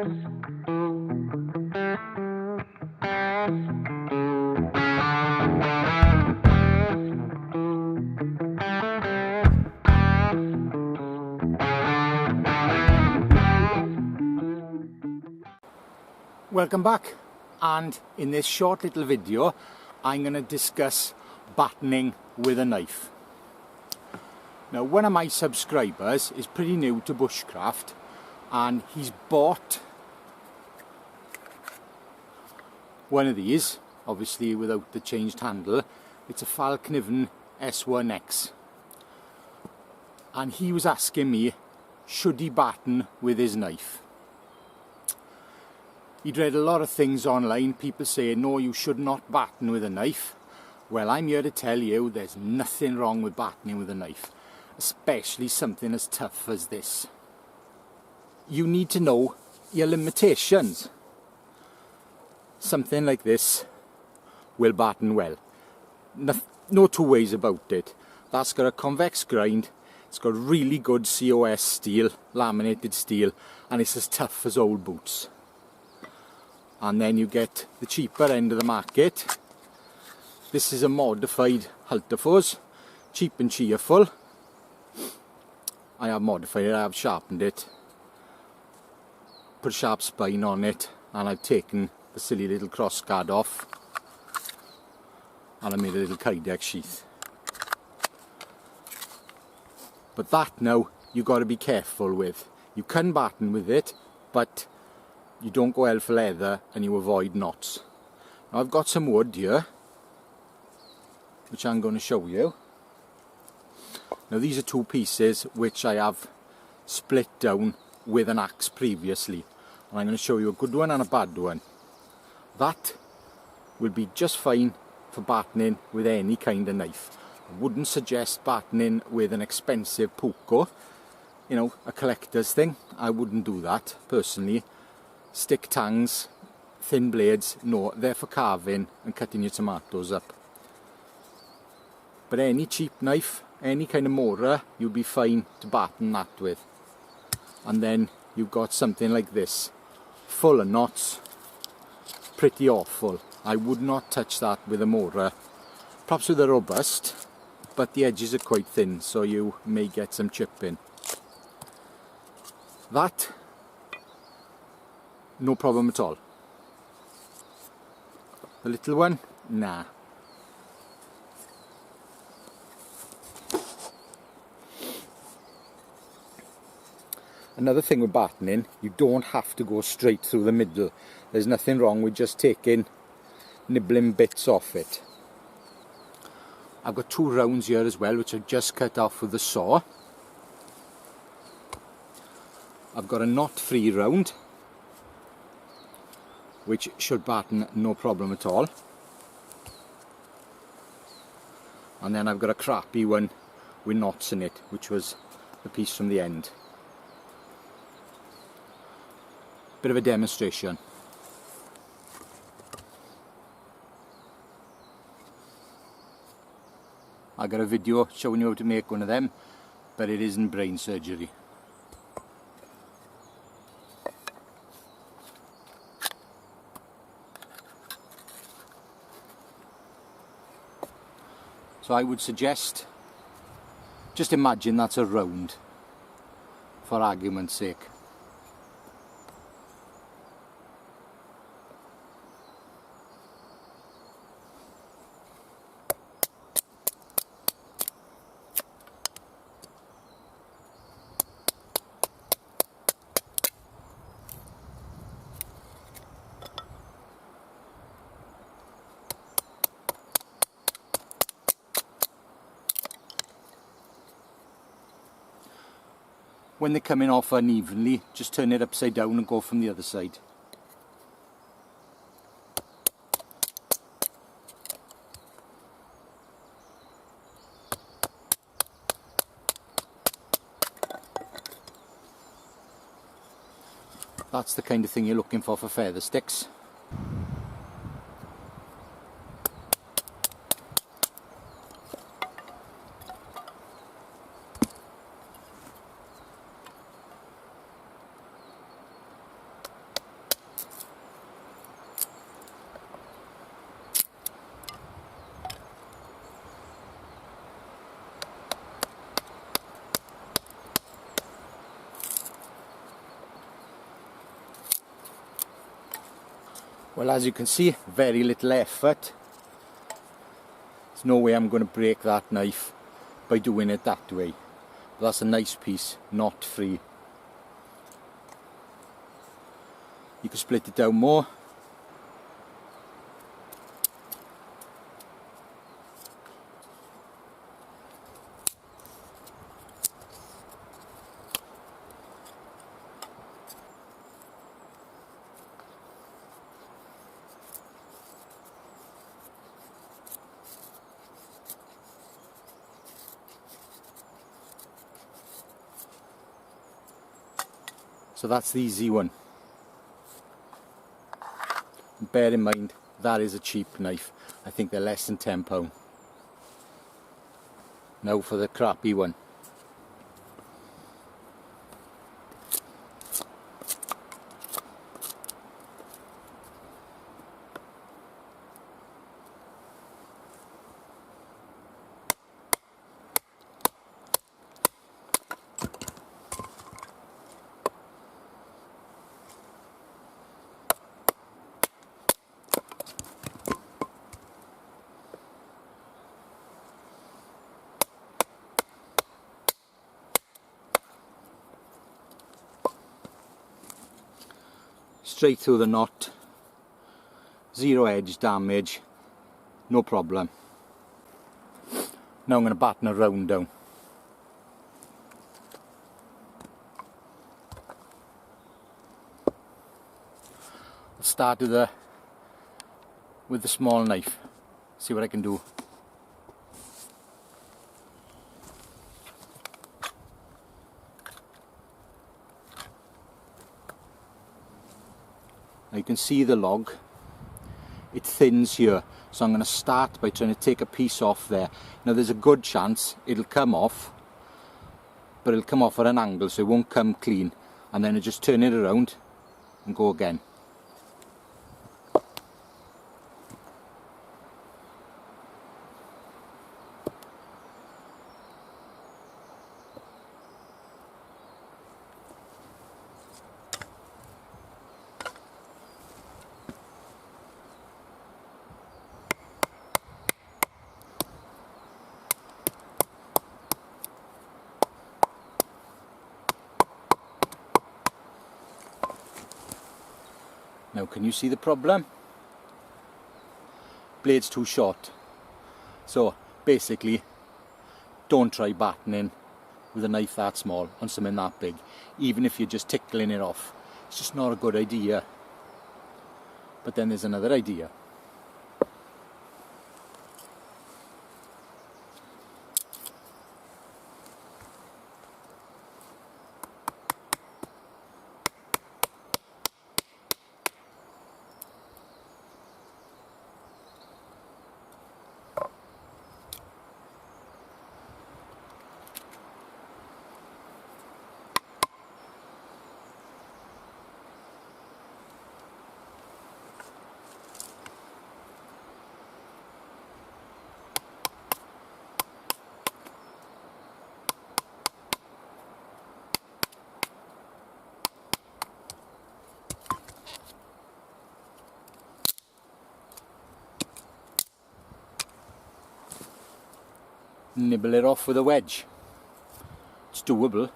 Welcome back, and in this short little video I'm going to discuss battoning with a knife. Now, one of my subscribers is pretty new to bushcraft and he's bought one of these, obviously without the changed handle. It's a Falkniven S1X, and he was asking me, should he batten with his knife? He'd read a lot of things online, people saying, no, you should not batten with a knife. Well, I'm here to tell you there's nothing wrong with battoning with a knife, especially something as tough as this. You need to know your limitations. Something like this will batten well. No two ways about it. That's got a convex grind, it's got really good COS steel, laminated steel, and it's as tough as old boots. And then you get the cheaper end of the market. This is a modified Halterfors, cheap and cheerful. I have modified it, I have sharpened it, put a sharp spine on it, and I've taken the silly little cross guard off, and I made a little kydex sheath. But that now you've got to be careful with. You can batten with it, but you don't go hell for leather and you avoid knots. Now I've got some wood here, which I'm going to show you. Now these are two pieces which I have split down with an axe previously, and I'm going to show you a good one and a bad one. That will be just fine for battening with any kind of knife. I wouldn't suggest battening with an expensive puko, you know, a collector's thing. I wouldn't do that personally. Stick tangs, thin blades, no, they're for carving and cutting your tomatoes up. But any cheap knife, any kind of morer, you'll be fine to batten that with. And then you've got something like this, full of knots, pretty awful. I would not touch that with a morer, perhaps with a robust, but the edges are quite thin, so you may get some chipping. That, no problem at all. The little one, nah. Another thing with battening, you don't have to go straight through the middle. There's nothing wrong with just taking nibbling bits off it. I've got two rounds here as well, which I've just cut off with the saw. I've got a knot-free round, which should batten no problem at all. And then I've got a crappy one with knots in it, which was the piece from the end. Bit of a demonstration. I got a video showing you how to make one of them, but it isn't brain surgery. So I would suggest, just imagine that's a round, for argument's sake. When they're coming off unevenly, just turn it upside down and go from the other side. That's the kind of thing you're looking for feather sticks. Well, as you can see, very little effort. There's no way I'm going to break that knife by doing it that way. But that's a nice piece, not free. You can split it down more. So that's the easy one. Bear in mind, that is a cheap knife. I think they're less than £10. Now for the crappy one. Straight through the knot, zero edge damage, no problem. Now I'm going to batten a round down. I'll start with the small knife, see what I can do. Now you can see the log, it thins here, so I'm going to start by trying to take a piece off there. Now there's a good chance it'll come off, but it'll come off at an angle so it won't come clean, and then I just turn it around and go again. Now can you see the problem? Blade's too short. So basically, don't try battoning with a knife that small on something that big, even if you're just tickling it off. It's just not a good idea. But then there's another idea. Nibble it off with a wedge. It's doable.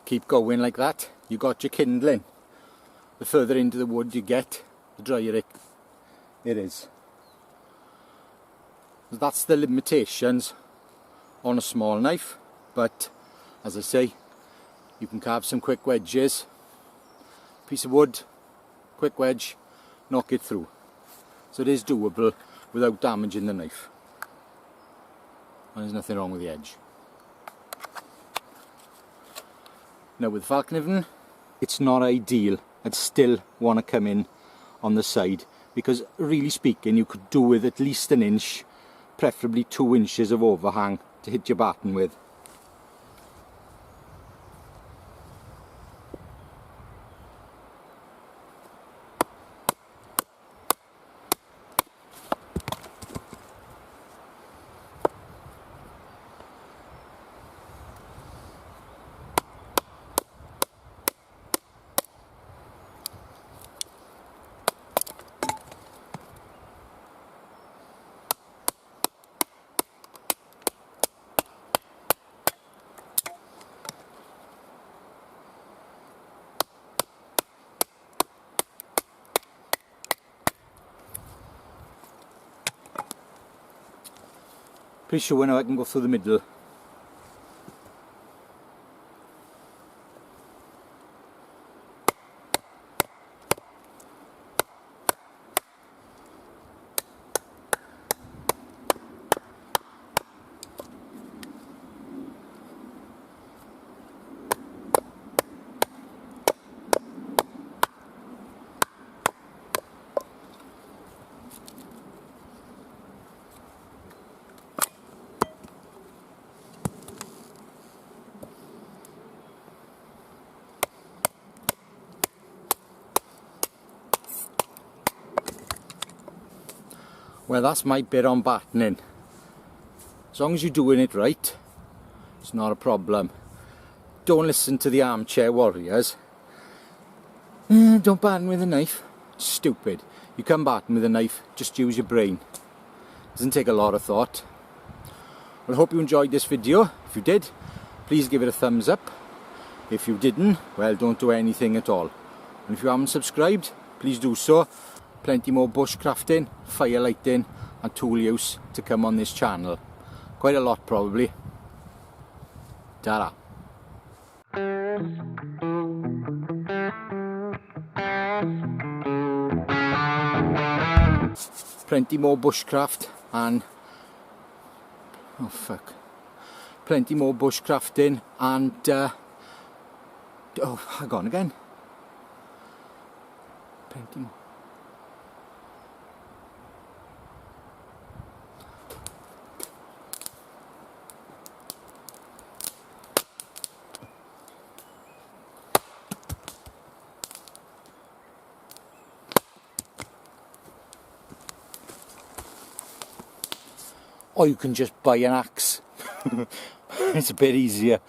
Keep going like that. You got your kindling. The further into the wood you get, the drier it is. That's the limitations on a small knife, but as I say, you can carve some quick wedges. Piece of wood, quick wedge, knock it through. So it is doable without damaging the knife. And there's nothing wrong with the edge. Now with falcon knife, it's not ideal. I'd still want to come in on the side. because really speaking you could do with at least an inch, preferably 2 inches of overhang to hit your batten with. Pretty sure now I can go through the middle. Well, that's my bit on battening. As long as you're doing it right, it's not a problem. Don't listen to the armchair warriors. Don't batten with a knife. Stupid. You can batten with a knife, just use your brain. Doesn't take a lot of thought. Well, I hope you enjoyed this video. If you did, please give it a thumbs up. If you didn't, well, don't do anything at all. And if you haven't subscribed, please do so. Plenty more bushcrafting, firelighting and tool use to come on this channel. Quite a lot probably. Ta-ra. Plenty more bushcraft and plenty more bushcrafting and hang on again. Plenty more. Or you can just buy an axe. It's a bit easier.